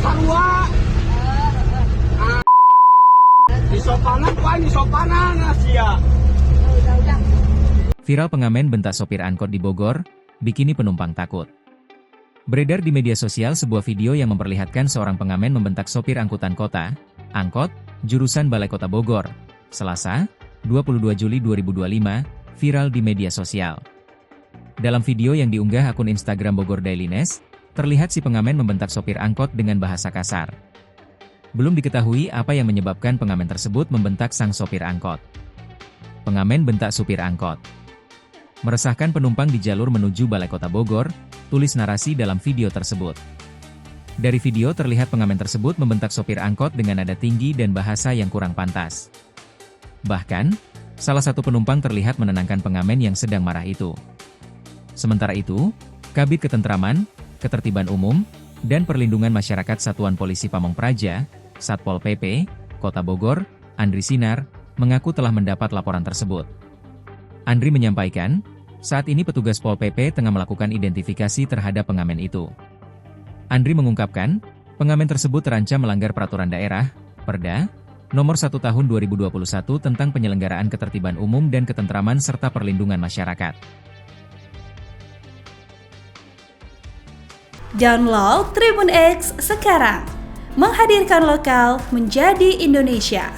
sarua. Di sopanan sia. Viral pengamen bentak sopir angkot di Bogor, bikini penumpang takut. Beredar di media sosial sebuah video yang memperlihatkan seorang pengamen membentak sopir angkutan kota, angkot, jurusan Balai Kota Bogor, Selasa, 22 Juli 2025, viral di media sosial. Dalam video yang diunggah akun Instagram Bogor Dailyness, terlihat si pengamen membentak sopir angkot dengan bahasa kasar. Belum diketahui apa yang menyebabkan pengamen tersebut membentak sang sopir angkot. Pengamen bentak supir angkot. Meresahkan penumpang di jalur menuju Balai Kota Bogor, tulis narasi dalam video tersebut. Dari video terlihat pengamen tersebut membentak sopir angkot dengan nada tinggi dan bahasa yang kurang pantas. Bahkan, salah satu penumpang terlihat menenangkan pengamen yang sedang marah itu. Sementara itu, Kabid Ketentraman, Ketertiban Umum, dan Perlindungan Masyarakat Satuan Polisi Pamong Praja, Satpol PP, Kota Bogor, Andri Sinar, mengaku telah mendapat laporan tersebut. Andri menyampaikan, saat ini petugas Pol PP tengah melakukan identifikasi terhadap pengamen itu. Andri mengungkapkan, pengamen tersebut terancam melanggar peraturan daerah, Perda, Nomor 1 Tahun 2021 tentang penyelenggaraan ketertiban umum dan ketentraman serta perlindungan masyarakat. Download Tribun X sekarang, menghadirkan lokal menjadi Indonesia.